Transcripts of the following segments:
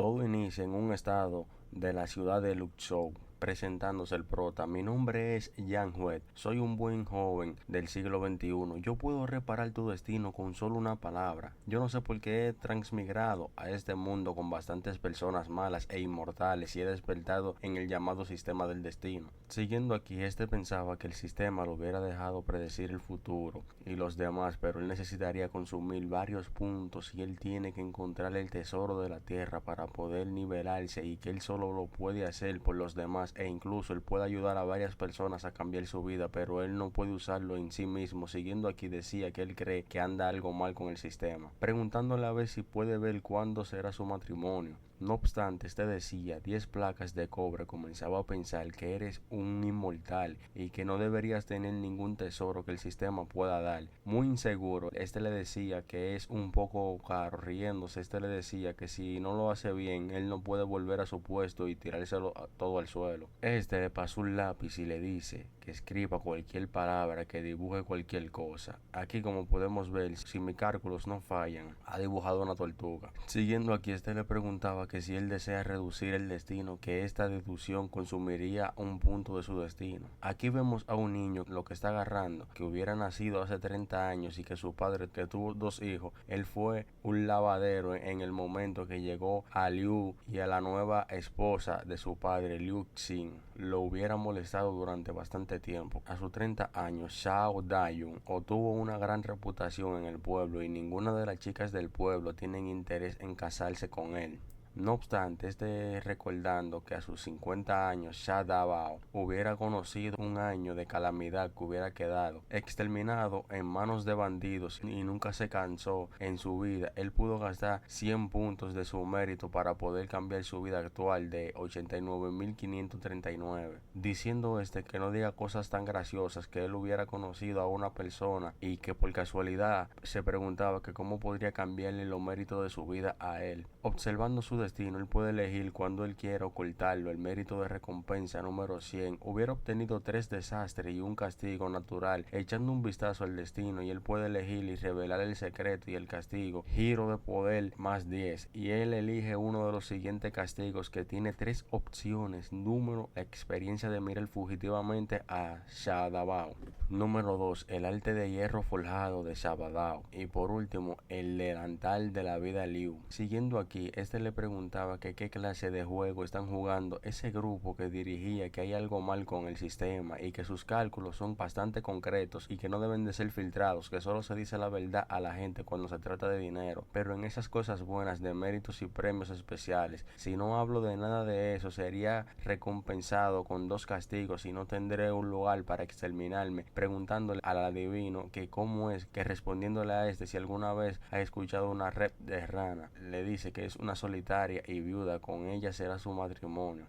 Todo inicia en un estado de la ciudad de Luxor, presentándose el prota. Mi nombre es Jan Huet, soy un buen joven del siglo XXI. Yo puedo reparar tu destino con solo una palabra. Yo no sé por qué he transmigrado a este mundo con bastantes personas malas e inmortales y he despertado en el llamado sistema del destino. Siguiendo aquí, este pensaba que el sistema lo hubiera dejado predecir el futuro y los demás, pero él necesitaría consumir varios puntos y él tiene que encontrar el tesoro de la tierra para poder nivelarse, y que él solo lo puede hacer por los demás, e incluso él puede ayudar a varias personas a cambiar su vida, pero él no puede usarlo en sí mismo. Siguiendo aquí, decía que él cree que anda algo mal con el sistema, preguntándole a ver si puede ver cuándo será su matrimonio. No obstante, este decía 10 placas de cobre. Comenzaba a pensar que eres un inmortal y que no deberías tener ningún tesoro que el sistema pueda dar. Muy inseguro, este le decía que es un poco caro. Riéndose, este le decía que si no lo hace bien, él no puede volver a su puesto y tirárselo todo al suelo. Este le pasó un lápiz y le dice que escriba cualquier palabra, que dibuje cualquier cosa. Aquí, como podemos ver, si mis cálculos no fallan, ha dibujado una tortuga. Siguiendo aquí, este le preguntaba que si él desea reducir el destino, que esta deducción consumiría un punto de su destino. Aquí vemos a un niño lo que está agarrando, que hubiera nacido hace 30 años y que su padre, que tuvo 2 hijos, él fue un lavadero en el momento que llegó a Liu y a la nueva esposa de su padre, Liu Xing, lo hubiera molestado durante bastante tiempo. A sus 30 años, Xiao Dayun obtuvo una gran reputación en el pueblo y ninguna de las chicas del pueblo tienen interés en casarse con él. No obstante, recordando que a sus 50 años Sha Dabao hubiera conocido un año de calamidad, que hubiera quedado exterminado en manos de bandidos y nunca se cansó en su vida, él pudo gastar 100 puntos de su mérito para poder cambiar su vida actual de 89.539, diciendo que no diga cosas tan graciosas, que él hubiera conocido a una persona y que por casualidad se preguntaba que cómo podría cambiarle los méritos de su vida a él. Observando su destino, él puede elegir cuando él quiera ocultarlo. El mérito de recompensa número 100 hubiera obtenido 3 desastres y un castigo natural. Echando un vistazo al destino, y él puede elegir y revelar el secreto y el castigo. Giro de poder más 10, y él elige uno de los siguientes castigos, que tiene 3 opciones. Número, la experiencia de mirar fugitivamente a Shadabao. Número 2, el arte de hierro forjado de Shabadao. Y por último, el delantal de la vida Liu. Siguiendo aquí, le preguntaba que qué clase de juego están jugando ese grupo que dirigía, que hay algo mal con el sistema y que sus cálculos son bastante concretos y que no deben de ser filtrados, que solo se dice la verdad a la gente cuando se trata de dinero, pero en esas cosas buenas de méritos y premios especiales, si no hablo de nada de eso, sería recompensado con 2 castigos y no tendré un lugar para exterminarme. Preguntándole al adivino que cómo es, que respondiéndole a si alguna vez ha escuchado una rep de rana, le dice que es una solitaria y viuda, con ella será su matrimonio.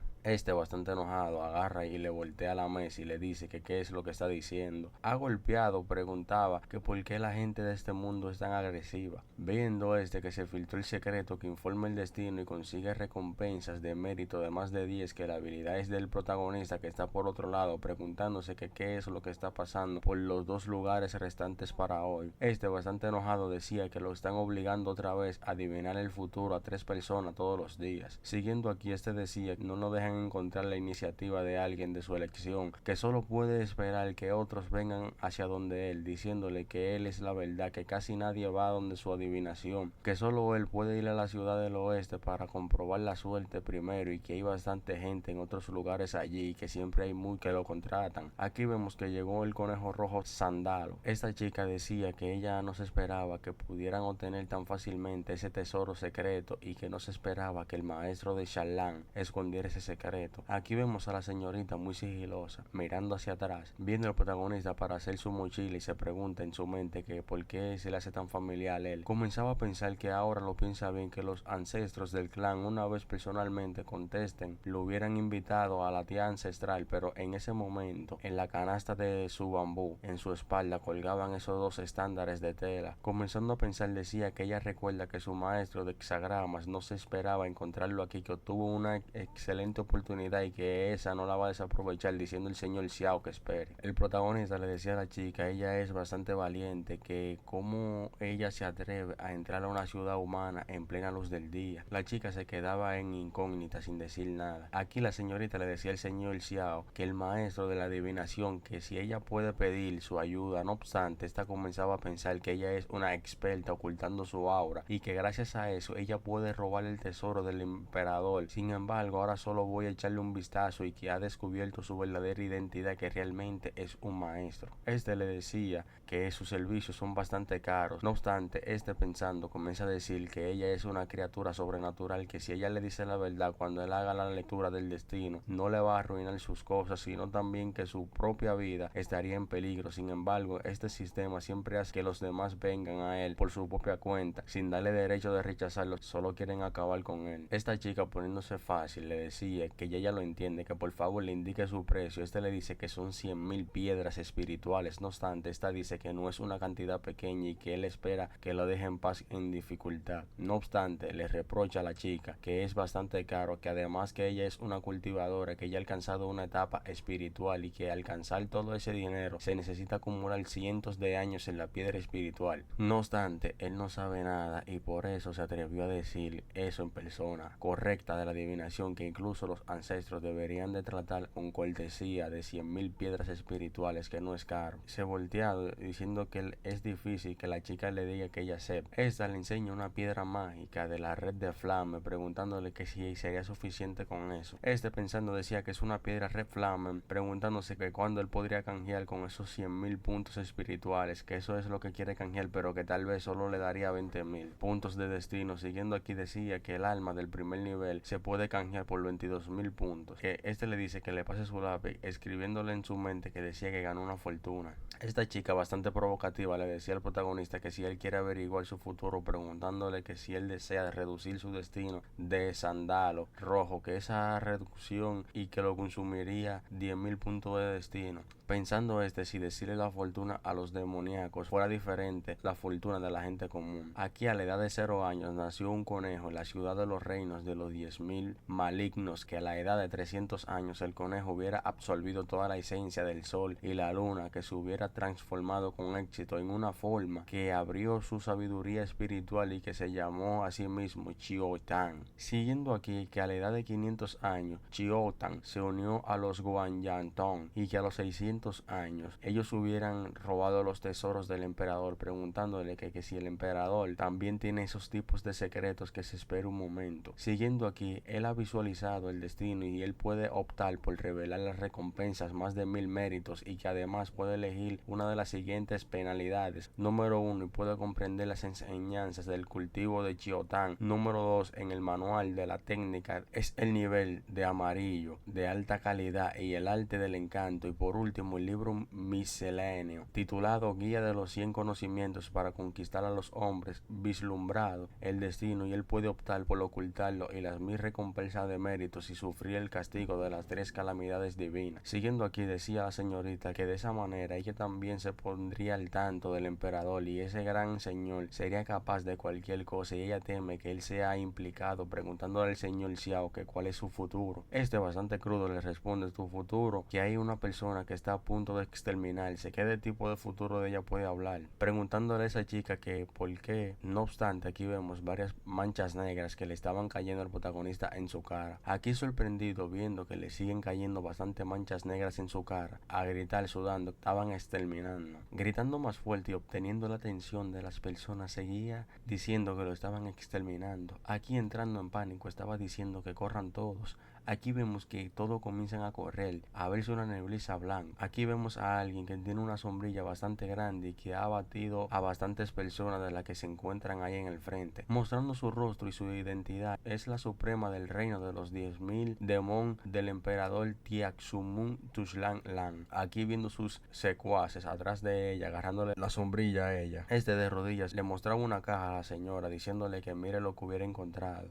Bastante enojado, agarra y le voltea la mesa y le dice que qué es lo que está diciendo. Ha golpeado, preguntaba que por qué la gente de este mundo es tan agresiva. Viendo que se filtró el secreto que informa el destino y consigue recompensas de mérito de más de 10, que la habilidad es del protagonista, que está por otro lado, preguntándose que qué es lo que está pasando por los 2 lugares restantes para hoy. Bastante enojado, decía que lo están obligando otra vez a adivinar el futuro a 3 personas todos los días. Siguiendo aquí, decía que no lo dejan encontrar la iniciativa de alguien de su elección, que solo puede esperar que otros vengan hacia donde él, diciéndole que él es la verdad, que casi nadie va donde su adivinación, que solo él puede ir a la ciudad del oeste para comprobar la suerte primero, y que hay bastante gente en otros lugares allí y que siempre hay muy que lo contratan. Aquí vemos que llegó el conejo rojo Sandalo. Esta chica decía que ella no se esperaba que pudieran obtener tan fácilmente ese tesoro secreto y que no se esperaba que el maestro de Shallan escondiera ese secreto. Aquí vemos a la señorita muy sigilosa, mirando hacia atrás, viendo al protagonista para hacer su mochila, y se pregunta en su mente que por qué se le hace tan familiar él. Comenzaba a pensar que ahora lo piensa bien, que los ancestros del clan, una vez personalmente contesten, lo hubieran invitado a la tía ancestral, pero en ese momento, en la canasta de su bambú, en su espalda colgaban esos 2 estándares de tela. Comenzando a pensar, decía que ella recuerda que su maestro de hexagramas no se esperaba encontrarlo aquí, que obtuvo una excelente oportunidad y que esa no la va a desaprovechar, diciendo el señor Xiao que espere. El protagonista le decía a la chica, ella es bastante valiente, que cómo ella se atreve a entrar a una ciudad humana en plena luz del día. La chica se quedaba en incógnita sin decir nada. Aquí la señorita le decía al señor Xiao que el maestro de la adivinación, que si ella puede pedir su ayuda, no obstante, esta comenzaba a pensar que ella es una experta ocultando su aura y que gracias a eso ella puede robar el tesoro del emperador. Sin embargo, ahora solo voy a echarle un vistazo y que ha descubierto su verdadera identidad, que realmente es un maestro. Este le decía que sus servicios son bastante caros. No obstante, pensando comienza a decir que ella es una criatura sobrenatural, que si ella le dice la verdad cuando él haga la lectura del destino, no le va a arruinar sus cosas, sino también que su propia vida estaría en peligro. Sin embargo, este sistema siempre hace que los demás vengan a él por su propia cuenta, sin darle derecho de rechazarlo, solo quieren acabar con él. Esta chica, poniéndose fácil, le decía que ella lo entiende, que por favor le indique su precio. Este le dice que son 100,000 piedras espirituales. No obstante, esta dice que no es una cantidad pequeña y que él espera que lo deje en paz en dificultad. No obstante, le reprocha a la chica que es bastante caro, que además que ella es una cultivadora, que ella ha alcanzado una etapa espiritual y que al alcanzar todo ese dinero se necesita acumular cientos de años en la piedra espiritual. No obstante, él no sabe nada y por eso se atrevió a decir eso en persona correcta de la adivinación, que incluso los ancestros deberían de tratar con cortesía de 100,000 piedras espirituales, que no es caro. Se voltea diciendo que es difícil que la chica le diga que ella sepa. Esta le enseña una piedra mágica de la red de Flame, preguntándole que si sería suficiente con eso. Pensando decía que es una piedra red Flame, preguntándose que cuándo él podría canjear con esos 100,000 puntos espirituales, que eso es lo que quiere canjear, pero que tal vez solo le daría 20,000 puntos de destino. Siguiendo aquí decía que el alma del primer nivel se puede canjear por 22,000 puntos, que le dice que le pase su lápiz, escribiéndole en su mente que decía que ganó una fortuna. Esta chica, bastante provocativa, le decía al protagonista que si él quiere averiguar su futuro, preguntándole que si él desea reducir su destino de Sándalo Rojo, que esa reducción y que lo consumiría 10,000 puntos de destino. Pensando si decirle la fortuna a los demoníacos fuera diferente la fortuna de la gente común. Aquí, a la edad de 0 años, nació un conejo en la ciudad de los reinos de los 10,000 malignos, que a la edad de 300 años el conejo hubiera absorbido toda la esencia del sol y la luna, que se hubiera transformado con éxito en una forma que abrió su sabiduría espiritual y que se llamó a sí mismo Chiotan. Siguiendo aquí, que a la edad de 500 años Chiotan se unió a los Guanyantong y que a los 600 años ellos hubieran robado los tesoros del emperador, preguntándole que si el emperador también tiene esos tipos de secretos, que se espera un momento. Siguiendo aquí, él ha visualizado el destino y él puede optar por revelar las recompensas, más de 1,000 méritos, y que además puede elegir una de las siguientes penalidades. Número 1, y puede comprender las enseñanzas del cultivo de Chiotan. Número 2, en el manual de la técnica es el nivel de amarillo de alta calidad y el arte del encanto. Y por último, el libro misceláneo titulado Guía de los 100 conocimientos para conquistar a los hombres, vislumbrado el destino, y él puede optar por ocultarlo y las 1,000 recompensas de méritos y sufrir el castigo de las 3 calamidades divinas. Siguiendo aquí, decía la señorita que de esa manera ella también se pondría al tanto del emperador y ese gran señor sería capaz de cualquier cosa, y ella teme que él sea implicado, preguntándole al señor Xiao que cuál es su futuro. Bastante crudo le responde: tu futuro, que hay una persona que está a punto de exterminarse. ¿Qué de tipo de futuro de ella puede hablar? Preguntándole a esa chica que por qué. No obstante, aquí vemos varias manchas negras que le estaban cayendo al protagonista en su cara. Aquí, sorprendido viendo que le siguen cayendo bastante manchas negras en su cara, a gritar sudando, estaban exterminando. Gritando más fuerte y obteniendo la atención de las personas, seguía diciendo que lo estaban exterminando. Aquí, entrando en pánico, estaba diciendo que corran todos. Aquí vemos que todos comienzan a correr, a verse una neblina blanca. Aquí vemos a alguien que tiene una sombrilla bastante grande y que ha abatido a bastantes personas de las que se encuentran ahí en el frente, mostrando su rostro y su identidad. Es la suprema del reino de los 10,000 demon del emperador Tiaxumun Tuxlan Lan. Aquí, viendo sus secuaces atrás de ella, agarrándole la sombrilla a ella, de rodillas le mostraba una caja a la señora, diciéndole que mire lo que hubiera encontrado.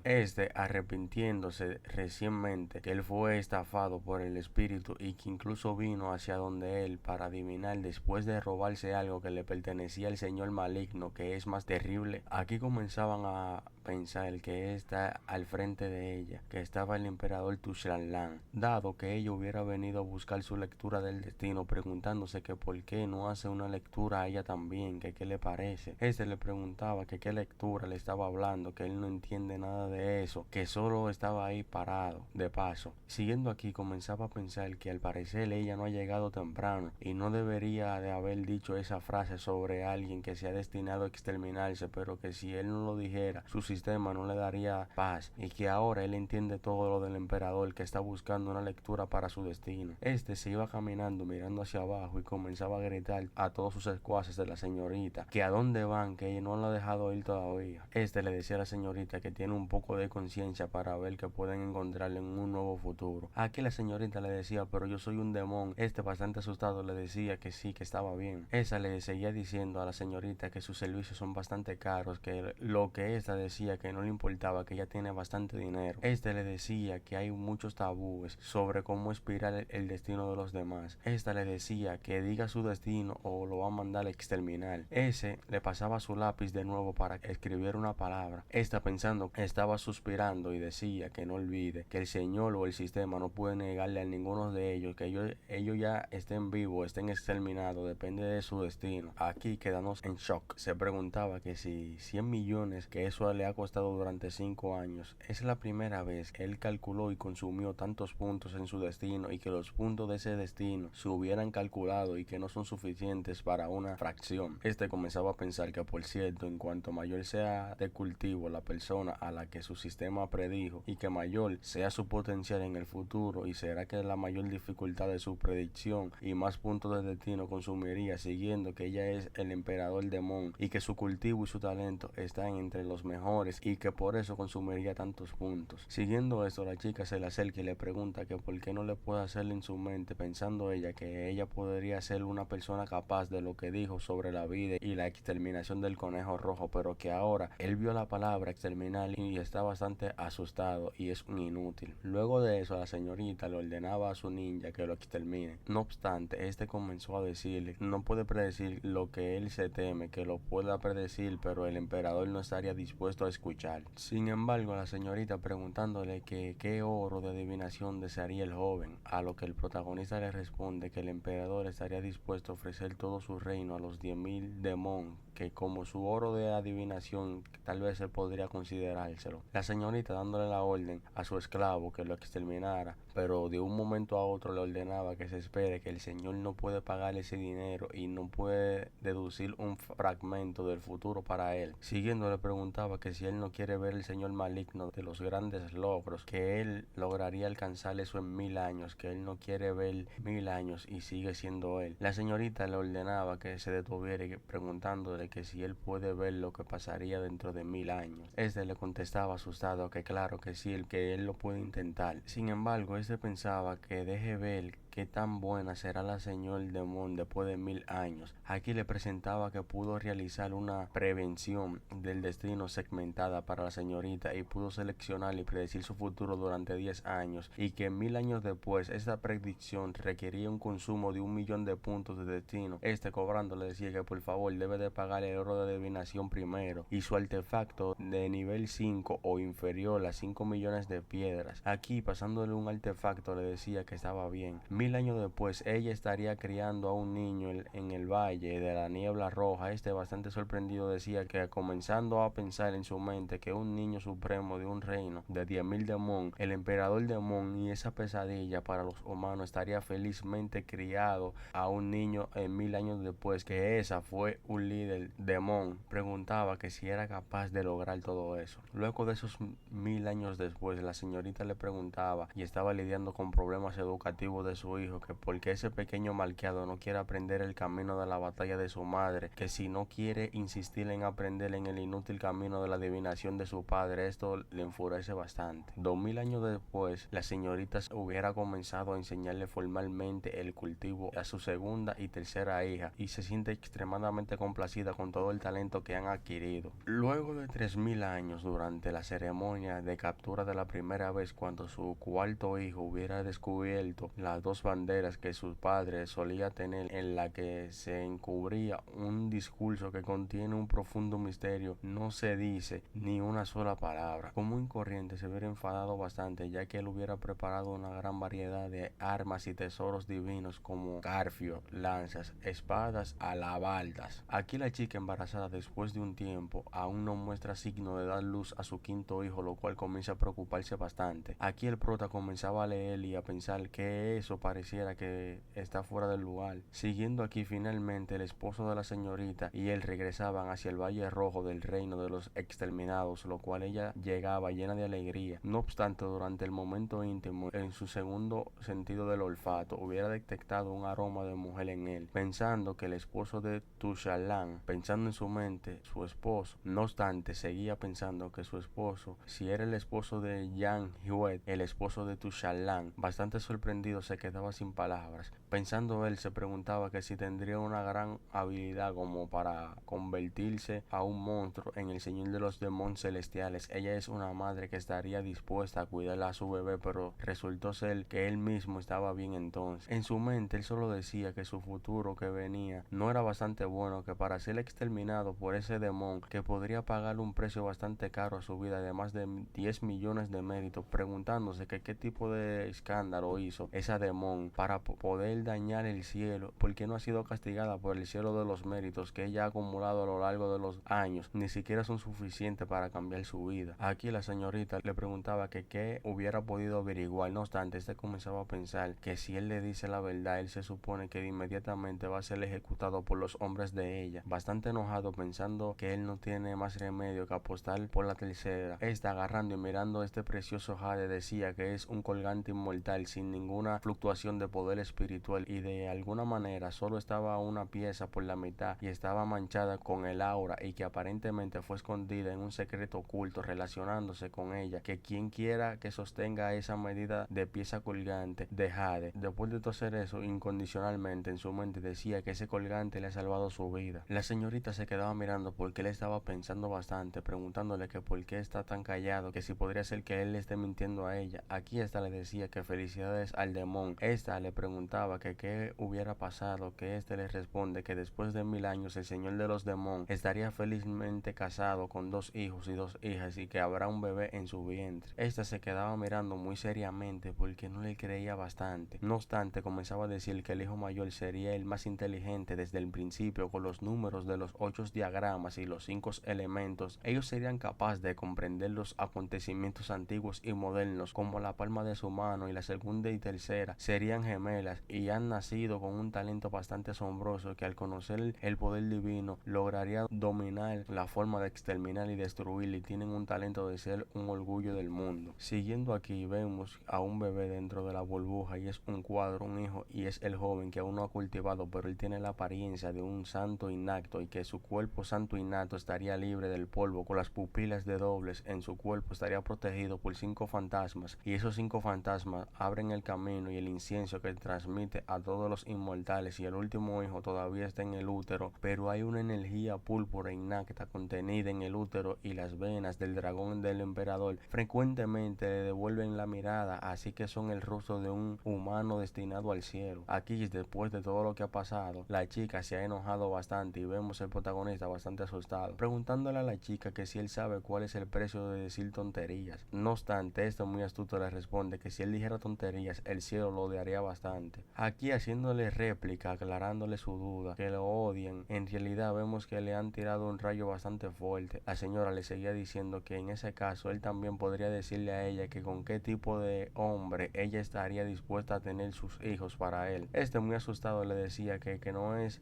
Arrepintiéndose recientemente que él fue estafado por el espíritu y que incluso vino hacia donde él para adivinar, después de robarse algo que le pertenecía al señor maligno, que es más terrible. Aquí comenzaban a pensar que está al frente de ella, que estaba el emperador Tushlanlan, dado que ella hubiera venido a buscar su lectura del destino, preguntándose que por qué no hace una lectura a ella también, que qué le parece. Este le preguntaba que qué lectura le estaba hablando, que él no entiende nada de eso, que solo estaba ahí parado, de paso. Siguiendo aquí, comenzaba a pensar que al parecer ella no ha llegado temprano y no debería de haber dicho esa frase sobre alguien que se ha destinado a exterminarse, pero que si él no lo dijera, su sistema no le daría paz, y que ahora él entiende todo lo del emperador, que está buscando una lectura para su destino. Este se iba caminando mirando hacia abajo y comenzaba a gritar a todos sus secuaces de la señorita que a dónde van, que ella no lo ha dejado ir todavía. Este le decía a la señorita que tiene un poco de conciencia para ver que pueden encontrarle en un nuevo futuro. Aquí la señorita le decía, pero yo soy un demonio. Este, bastante asustado, le decía que sí, que estaba bien. Esa le seguía diciendo a la señorita que sus servicios son bastante caros, que lo que esta decía que no le importaba, que ella tiene bastante dinero. Este le decía que hay muchos tabúes sobre cómo inspirar el destino de los demás. Esta le decía que diga su destino o lo va a mandar a exterminar. Ese le pasaba su lápiz de nuevo para escribir una palabra. Esta, pensando, estaba suspirando y decía que no olvide que el señor o el sistema no puede negarle a ninguno de ellos que ellos ya estén vivos, estén exterminados, depende de su destino. Aquí quedamos en shock. Se preguntaba que si 100 millones, que eso le ha costado durante 5 años, es la primera vez que él calculó y consumió tantos puntos en su destino, y que los puntos de ese destino se hubieran calculado y que no son suficientes para una fracción. Este comenzaba a pensar que, por cierto, en cuanto mayor sea de cultivo la persona a la que su sistema predijo, y que mayor sea su potencial en el futuro, y será que la mayor dificultad de su predicción y más puntos de destino consumiría, siguiendo que ella es el emperador Demon y que su cultivo y su talento están entre los mejores, y que por eso consumiría tantos puntos. Siguiendo esto, la chica se le acerca y le pregunta que por qué no le puede hacerle en su mente, pensando ella que ella podría ser una persona capaz de lo que dijo sobre la vida y la exterminación del conejo rojo, pero que ahora él vio la palabra exterminar y está bastante asustado y es un inútil. Luego de eso, la señorita le ordenaba a su ninja que lo extermine. No obstante, este comenzó a decirle no puede predecir lo que él se teme que lo pueda predecir, pero el emperador no estaría dispuesto a escuchar. Sin embargo, la señorita preguntándole que qué oro de adivinación desearía el joven, a lo que el protagonista le responde que el emperador estaría dispuesto a ofrecer todo su reino a los 10.000 demon, que como su oro de adivinación tal vez se podría considerárselo. La señorita dándole la orden a su esclavo que lo exterminara, pero de un momento a otro le ordenaba que se espere, que el señor no puede pagar ese dinero y no puede deducir un fragmento del futuro para él. Siguiendo, le preguntaba que si él no quiere ver el señor maligno de los grandes logros, que él lograría alcanzar eso en 1000 años, que él no quiere ver 1000 años y sigue siendo él. La señorita le ordenaba que se detuviera y preguntándole que si él puede ver lo que pasaría dentro de 1000 años. Este le contestaba asustado que claro que sí, que él lo puede intentar. Sin embargo, este pensaba que deje ver qué tan buena será la señor Demon después de 1000 años. Aquí le presentaba que pudo realizar una prevención del destino segmentada para la señorita y pudo seleccionar y predecir su futuro durante 10 años, y que 1000 años después esta predicción requería un consumo de 1.000.000 de puntos de destino. Este, cobrando, le decía que por favor debe de pagar el oro de adivinación primero y su artefacto de nivel 5 o inferior a 5 millones de piedras. Aquí, pasándole un artefacto, le decía que estaba bien. 1000 años después, ella estaría criando a un niño en el valle de la niebla roja. Este, bastante sorprendido, decía que comenzando a pensar en su mente que un niño supremo de un reino de 10.000 demon, el emperador demon, y esa pesadilla para los humanos estaría felizmente criado a un niño en 1000 años después, que esa fue un líder demon. Preguntaba que si era capaz de lograr todo eso. Luego de esos 1000 años después, la señorita le preguntaba y estaba lidiando con problemas educativos de su hijo, que porque ese pequeño malcriado no quiere aprender el camino de la batalla de su madre, que si no quiere insistir en aprender en el inútil camino de la adivinación de su padre. Esto le enfurece bastante. 2000 años después, la señorita hubiera comenzado a enseñarle formalmente el cultivo a su segunda y tercera hija, y se siente extremadamente complacida con todo el talento que han adquirido. Luego de 3000 años, durante la ceremonia de captura de la primera vez, cuando su cuarto hijo hubiera descubierto las dos dos banderas que su padre solía tener, en la que se encubría un discurso que contiene un profundo misterio, no se dice ni una sola palabra. Común y corriente se hubiera enfadado bastante, ya que él hubiera preparado una gran variedad de armas y tesoros divinos como garfio, lanzas, espadas, alabardas. Aquí la chica embarazada, después de un tiempo, aún no muestra signo de dar luz a su quinto hijo, lo cual comienza a preocuparse bastante. Aquí el prota comenzaba a leer y a pensar que eso pareciera que está fuera del lugar. Siguiendo aquí, finalmente el esposo de la señorita y él regresaban hacia el Valle Rojo del reino de los exterminados, lo cual ella llegaba llena de alegría. No obstante, durante el momento íntimo, en su segundo sentido del olfato, hubiera detectado un aroma de mujer en él, pensando que el esposo de Tushalán, pensando en su mente, su esposo. No obstante, seguía pensando que su esposo, si era el esposo de Yang Huet, el esposo de Tushalán. Bastante sorprendido, se quedaba sin palabras. Pensando él, se preguntaba que si tendría una gran habilidad como para convertirse a un monstruo en el señor de los demonios celestiales. Ella es una madre que estaría dispuesta a cuidar a su bebé, pero resultó ser que él mismo estaba bien entonces. En su mente, él solo decía que su futuro que venía no era bastante bueno, que para ser exterminado por ese demonio, que podría pagar un precio bastante caro a su vida de más de 10 millones de méritos, preguntándose que qué tipo de escándalo hizo esa demonio para poder dañar el cielo, porque no ha sido castigada por el cielo de los méritos que ella ha acumulado a lo largo de los años, ni siquiera son suficientes para cambiar su vida. Aquí la señorita le preguntaba que qué hubiera podido averiguar. No obstante, este comenzaba a pensar que si él le dice la verdad, él se supone que inmediatamente va a ser ejecutado por los hombres de ella. Bastante enojado, pensando que él no tiene más remedio que apostar por la tercera, esta, agarrando y mirando este precioso jade, decía que es un colgante inmortal sin ninguna fluctuación de poder espiritual, y de alguna manera solo estaba una pieza por la mitad y estaba manchada con el aura, y que aparentemente fue escondida en un secreto oculto relacionándose con ella, que quien quiera que sostenga esa medida de pieza colgante de jade, después de hacer eso incondicionalmente, en su mente decía que ese colgante le ha salvado su vida. La señorita se quedaba mirando porque él estaba pensando bastante, preguntándole que por qué está tan callado, que si podría ser que él le esté mintiendo a ella. Aquí esta le decía que felicidades al demonio. Esta le preguntaba que qué hubiera pasado, que este le responde que después de 1000 años el señor de los demonios estaría felizmente casado con 2 hijos y 2 hijas, y que habrá un bebé en su vientre. Esta se quedaba mirando muy seriamente porque no le creía bastante. No obstante, comenzaba a decir que el hijo mayor sería el más inteligente desde el principio, con los números de los 8 diagramas y los 5 elementos. Ellos serían capaces de comprender los acontecimientos antiguos y modernos como la palma de su mano, y la segunda y tercera serían gemelas y han nacido con un talento bastante asombroso, que al conocer el poder divino lograría dominar la forma de exterminar y destruir, y tienen un talento de ser un orgullo del mundo. Siguiendo aquí, vemos a un bebé dentro de la burbuja, y es un cuadro, un hijo, y es el joven que aún no ha cultivado, pero él tiene la apariencia de un santo inacto, y que su cuerpo santo innato estaría libre del polvo, con las pupilas de dobles en su cuerpo, estaría protegido por 5 fantasmas, y esos 5 fantasmas abren el camino y el incienso que transmite a todos los inmortales, y el último hijo todavía está en el útero, pero hay una energía púrpura innata contenida en el útero, y las venas del dragón del emperador frecuentemente le devuelven la mirada, así que son el rostro de un humano destinado al cielo. Aquí, después de todo lo que ha pasado, la chica se ha enojado bastante, y vemos al protagonista bastante asustado, preguntándole a la chica que si él sabe cuál es el precio de decir tonterías. No obstante, esto muy astuto le responde que si él dijera tonterías, el cielo lo odiaría bastante. Aquí, haciéndole réplica, aclarándole su duda, que lo odian, en realidad vemos que le han tirado un rayo bastante fuerte. La señora le seguía diciendo que en ese caso él también podría decirle a ella que con qué tipo de hombre ella estaría dispuesta a tener sus hijos para él. Este, muy asustado, le decía que no es,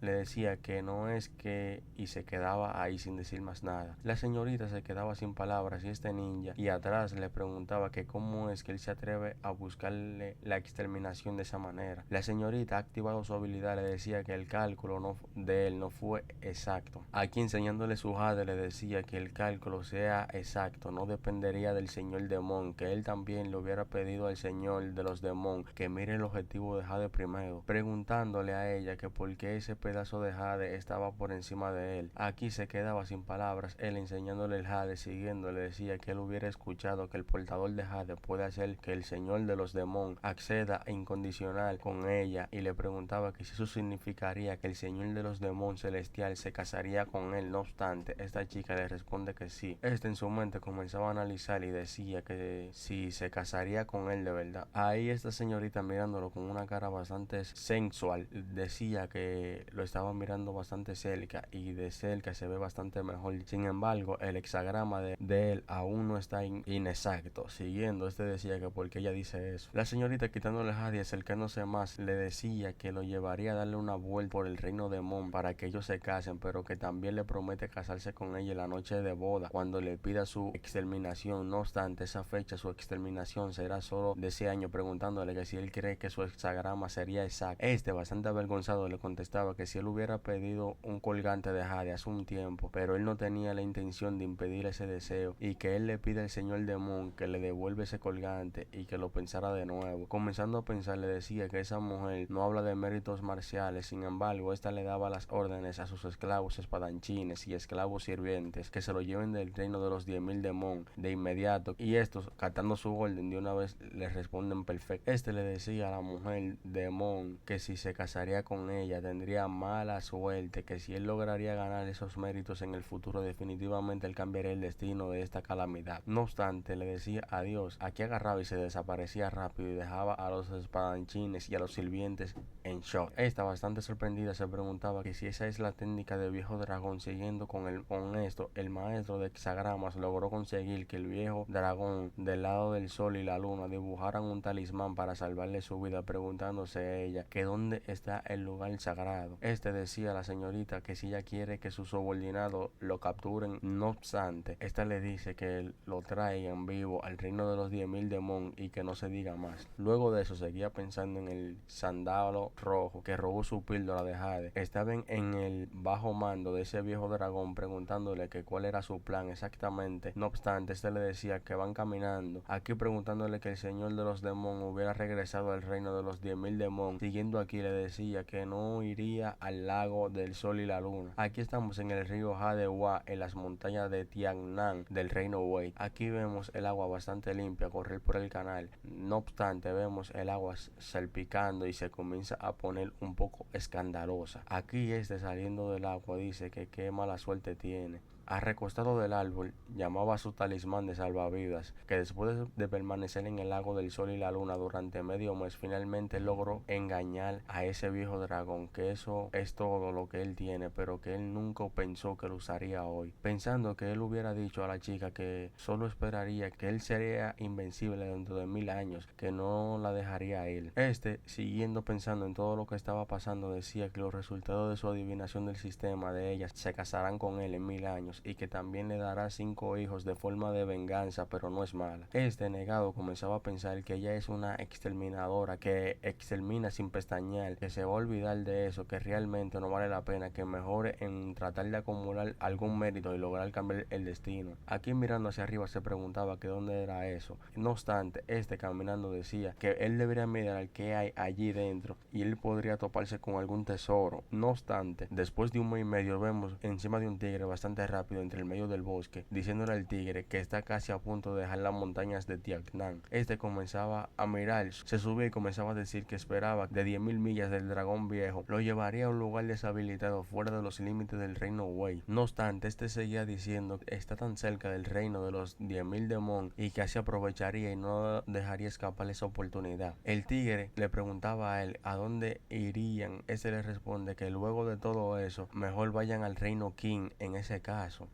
que, y se quedaba ahí sin decir más nada. La señorita se quedaba sin palabras, y este ninja y atrás le preguntaba que cómo es que él se atreve a buscarle la exterminación de esa manera. La señorita, ha activado su habilidad, le decía que el cálculo de él no fue exacto. Aquí, enseñándole su jade, le decía que el cálculo sea exacto no dependería del señor demon, que él también le hubiera pedido al señor de los demon que mire el objetivo de jade primero, preguntándole a ella que por qué ese pedazo de jade estaba por encima de él. Aquí se quedaba sin palabras, él enseñándole el jade, siguiéndole decía que él hubiera escuchado que el portador de jade puede hacer que el señor de los demon acceda incondicional con ella y le preguntaba que si eso significaría que el señor de los demonios celestial se casaría con él. No obstante, esta chica le responde que sí. En su mente comenzaba a analizar y decía que si se casaría con él de verdad. Ahí esta señorita, mirándolo con una cara bastante sensual, decía que lo estaba mirando bastante cerca y de cerca se ve bastante mejor. Sin embargo, el hexagrama de él aún no está inexacto. Siguiendo, decía que porque ella dice eso. La señorita, quitándole el jade y acercándose más, le decía que lo llevaría a darle una vuelta por el reino de Mon para que ellos se casen, pero que también le promete casarse con ella en la noche de boda cuando le pida su exterminación. No obstante, esa fecha, su exterminación será solo de ese año, preguntándole que si él cree que su hexagrama sería exacto. Bastante avergonzado, le contestaba que si él hubiera pedido un colgante de jade hace un tiempo, pero él no tenía la intención de impedir ese deseo, y que él le pide al señor Demon que le devuelva ese colgante y que lo pensara de nuevo. Comenzando a pensar, le decía que esa mujer no habla de méritos marciales. Sin embargo, esta le daba las órdenes a sus esclavos espadachines y esclavos sirvientes que se lo lleven del reino de los 10.000 demon de inmediato, y estos, catando su orden de una vez, le responden perfecto. Le decía a la mujer demon que si se casaría con ella tendría mala suerte, que si él lograría ganar esos méritos en el futuro, definitivamente él cambiaría el destino de esta calamidad. No obstante, le decía adiós. Aquí agarraba y se desaparecía rápido y dejaba a los espadachines y a los sirvientes en shock. Bastante sorprendida, se preguntaba que si esa es la técnica del viejo dragón. Siguiendo con esto, el maestro de hexagramas logró conseguir que el viejo dragón del lado del sol y la luna dibujaran un talismán para salvarle su vida, preguntándose a ella que dónde está el lugar sagrado. Decía a la señorita que si ella quiere que sus subordinados lo capturen. No obstante, le dice que lo traigan vivo al reino de los 10.000 demon y que no se diga más. Luego de eso, seguía pensando en el sándalo rojo que robó su píldora de jade. Estaba en el bajo mando de ese viejo dragón, preguntándole que cuál era su plan exactamente. No obstante, le decía que van caminando aquí, preguntándole que el señor de los demonios hubiera regresado al reino de los 10.000 demonios. Siguiendo aquí, le decía que no iría al lago del sol y la luna. Aquí estamos en el río Hadehua, en las montañas de Tiangnan del reino Wei. Aquí vemos el agua bastante limpia correr por el canal. No obstante, vemos el agua salpicando y se comienza a poner un poco escandalosa. Aquí saliendo del agua dice que qué mala suerte tiene. Recostado del árbol, llamaba a su talismán de salvavidas, que después de permanecer en el lago del sol y la luna durante medio mes, finalmente logró engañar a ese viejo dragón, que eso es todo lo que él tiene, pero que él nunca pensó que lo usaría hoy, pensando que él hubiera dicho a la chica que solo esperaría que él sería invencible dentro de 1000 años, que no la dejaría a él. Siguiendo pensando en todo lo que estaba pasando, decía que los resultados de su adivinación del sistema de ella se casarán con él en 1000 años, y que también le dará 5 hijos de forma de venganza, pero no es mala. Negado comenzaba a pensar que ella es una exterminadora que extermina sin pestañear, que se va a olvidar de eso, que realmente no vale la pena, que mejore en tratar de acumular algún mérito y lograr cambiar el destino. Aquí, mirando hacia arriba, se preguntaba que dónde era eso. No obstante, caminando decía que él debería mirar qué hay allí dentro y él podría toparse con algún tesoro. No obstante, después de un mes y medio, vemos encima de un tigre bastante rápido entre el medio del bosque, diciéndole al tigre que está casi a punto de dejar las montañas de Tiangnan. Comenzaba a mirar, se subía y comenzaba a decir que esperaba de 10.000 millas del dragón viejo lo llevaría a un lugar deshabilitado fuera de los límites del reino Wei. No obstante, seguía diciendo que está tan cerca del reino de los 10.000 demon y que así aprovecharía y no dejaría escapar esa oportunidad. El tigre le preguntaba a él a dónde irían. Le responde que luego de todo eso, mejor vayan al reino Qin en ese caso.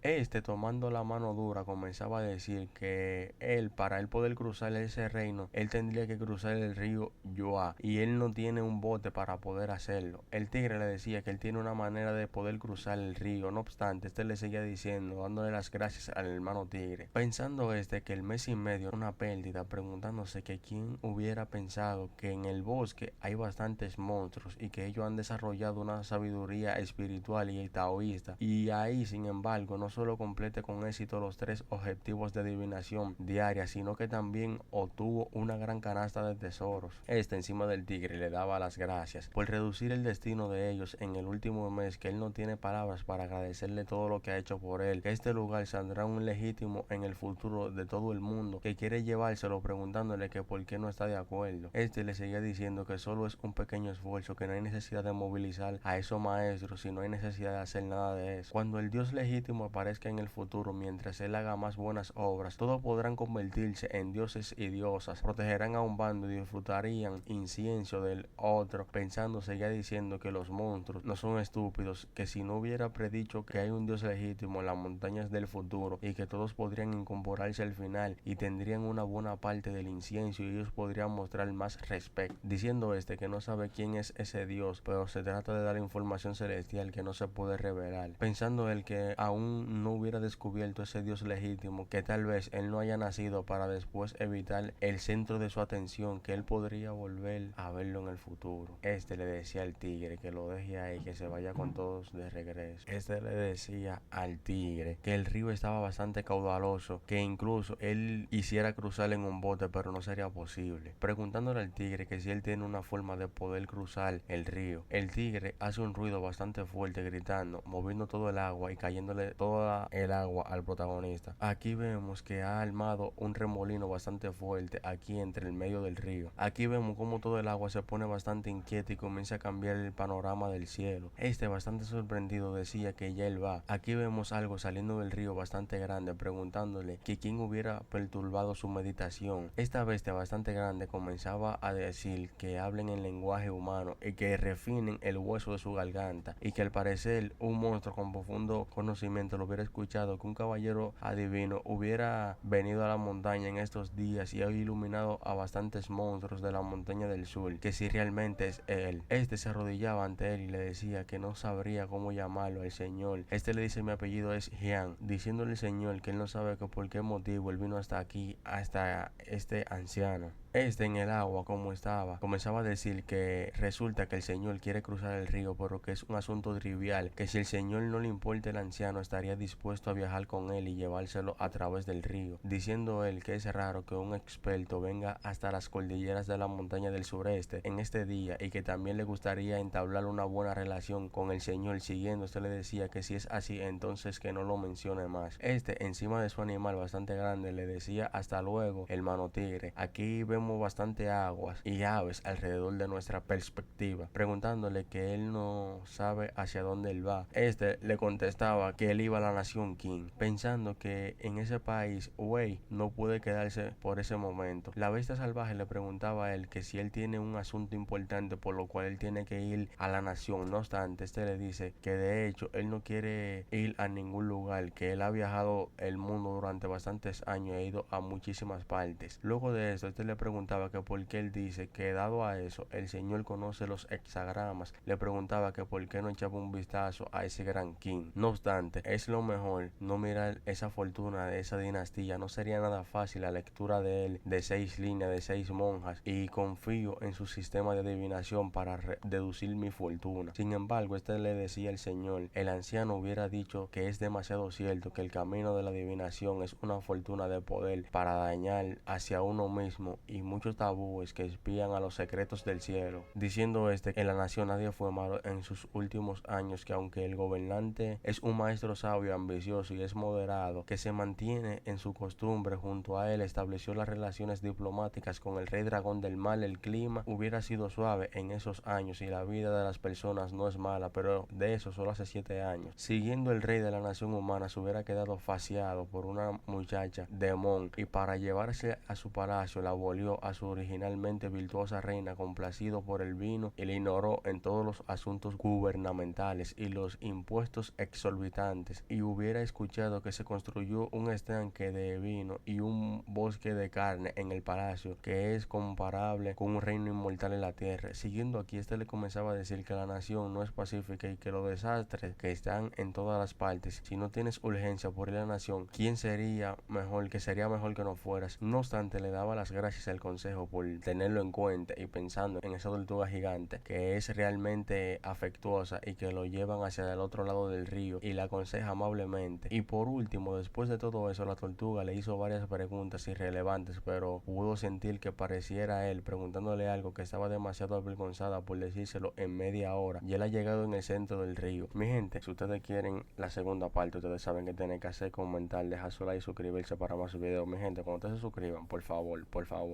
Tomando la mano dura, comenzaba a decir que para él poder cruzar ese reino, él tendría que cruzar el río Yua, y él no tiene un bote para poder hacerlo. El tigre le decía que él tiene una manera de poder cruzar el río. No obstante, le seguía diciendo, dándole las gracias al hermano tigre. Pensando que el mes y medio era una pérdida, preguntándose que quién hubiera pensado que en el bosque hay bastantes monstruos y que ellos han desarrollado una sabiduría espiritual y taoísta, y ahí, sin embargo, embargo, no solo complete con éxito los 3 objetivos de adivinación diaria, sino que también obtuvo una gran canasta de tesoros. Encima del tigre le daba las gracias por reducir el destino de ellos en el último mes, que él no tiene palabras para agradecerle todo lo que ha hecho por él, que este lugar saldrá un legítimo en el futuro de todo el mundo que quiere llevárselo, preguntándole que por qué no está de acuerdo. Le seguía diciendo que solo es un pequeño esfuerzo, que no hay necesidad de movilizar a esos maestros y no hay necesidad de hacer nada de eso. Cuando el Dios legítimo aparezca en el futuro, mientras él haga más buenas obras, todos podrán convertirse en dioses y diosas, protegerán a un bando y disfrutarían incienso del otro, pensando, seguía diciendo, que los monstruos no son estúpidos, que si no hubiera predicho que hay un Dios legítimo en las montañas del futuro y que todos podrían incorporarse al final y tendrían una buena parte del incienso y ellos podrían mostrar más respeto, diciendo que no sabe quién es ese Dios, pero se trata de dar información celestial que no se puede revelar, pensando él que aún no hubiera descubierto ese Dios legítimo, que tal vez él no haya nacido para después evitar el centro de su atención, que él podría volver a verlo en el futuro. Le decía al tigre que lo deje ahí, que se vaya con todos de regreso. Le decía al tigre que el río estaba bastante caudaloso, que incluso él hiciera cruzar en un bote, pero no sería posible, preguntándole al tigre que si él tiene una forma de poder cruzar el río. El tigre hace un ruido bastante fuerte gritando, moviendo todo el agua y cayéndole toda el agua al protagonista. Aquí vemos que ha armado un remolino bastante fuerte aquí entre el medio del río. Aquí vemos como todo el agua se pone bastante inquieta y comienza a cambiar el panorama del cielo. Bastante sorprendido, decía que ya él va. Aquí vemos algo saliendo del río bastante grande, preguntándole que quién hubiera perturbado su meditación. Esta bestia bastante grande comenzaba a decir que hablen en lenguaje humano y que refinen el hueso de su garganta, y que al parecer un monstruo con profundo conocimiento lo hubiera escuchado, que un caballero adivino hubiera venido a la montaña en estos días y ha iluminado a bastantes monstruos de la montaña del sur, que si realmente es él. Se arrodillaba ante él y le decía que no sabría cómo llamarlo al señor. Le dice: mi apellido es Jian, diciéndole al señor que él no sabe que por qué motivo él vino hasta aquí, hasta este anciano. En el agua como estaba, comenzaba a decir que resulta que el señor quiere cruzar el río, pero que es un asunto trivial, que si el señor no le importa el anciano, estaría dispuesto a viajar con él y llevárselo a través del río, diciendo él que es raro que un experto venga hasta las cordilleras de la montaña del sureste en este día, y que también le gustaría entablar una buena relación con el señor. Siguiendo, le decía que si es así, entonces que no lo mencione más. Encima de su animal bastante grande, le decía: hasta luego, hermano tigre. Aquí vemos bastante aguas y aves alrededor de nuestra perspectiva, preguntándole que él no sabe hacia dónde él va. Le contestaba que él iba a la nación Qin, pensando que en ese país Wei no puede quedarse por ese momento. La bestia salvaje le preguntaba a él que si él tiene un asunto importante por lo cual él tiene que ir a la nación. No obstante, le dice que de hecho él no quiere ir a ningún lugar, que él ha viajado el mundo durante bastantes años y ha ido a muchísimas partes. Luego de esto, le preguntaba que por qué él dice que, dado a eso, el señor conoce los hexagramas. Le preguntaba que por qué no echaba un vistazo a ese gran king. No obstante, es lo mejor no mirar esa fortuna de esa dinastía. No sería nada fácil la lectura de él, de 6 líneas, de 6 monjas, y confío en su sistema de adivinación para deducir mi fortuna. Sin embargo, le decía el señor: el anciano hubiera dicho que es demasiado cierto, que el camino de la adivinación es una fortuna de poder para dañar hacia uno mismo y muchos tabúes que espían a los secretos del cielo, diciendo que en la nación nadie fue malo en sus últimos años, que aunque el gobernante es un maestro sabio, ambicioso y es moderado, que se mantiene en su costumbre, junto a él estableció las relaciones diplomáticas con el rey dragón del mal. El clima hubiera sido suave en esos años y la vida de las personas no es mala, pero de eso solo hace 7 años. Siguiendo, el rey de la nación humana se hubiera quedado fasciado por una muchacha de Mon, y para llevarse a su palacio la abolió a su originalmente virtuosa reina, complacido por el vino, y le ignoró en todos los asuntos gubernamentales y los impuestos exorbitantes, y hubiera escuchado que se construyó un estanque de vino y un bosque de carne en el palacio, que es comparable con un reino inmortal en la tierra. Siguiendo aquí, le comenzaba a decir que la nación no es pacífica y que los desastres que están en todas las partes. Si no tienes urgencia por ir a la nación, ¿quién sería mejor? Que sería mejor que no fueras. No obstante, le daba las gracias al consejo, por tenerlo en cuenta y pensando en esa tortuga gigante que es realmente afectuosa y que lo llevan hacia el otro lado del río y la aconseja amablemente. Y por último, después de todo eso, la tortuga le hizo varias preguntas irrelevantes, pero pudo sentir que pareciera él preguntándole algo que estaba demasiado avergonzada por decírselo en media hora, y él ha llegado en el centro del río. Mi gente, si ustedes quieren la segunda parte, ustedes saben que tienen que hacer, comentar, dejar su like y suscribirse para más videos. Mi gente, cuando ustedes se suscriban, por favor,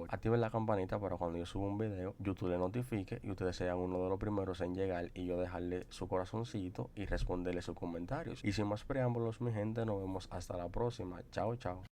activen la campanita para cuando yo suba un video, YouTube le notifique y ustedes sean uno de los primeros en llegar y yo dejarle su corazoncito y responderle sus comentarios. Y sin más preámbulos, mi gente, nos vemos hasta la próxima. Chao, chao.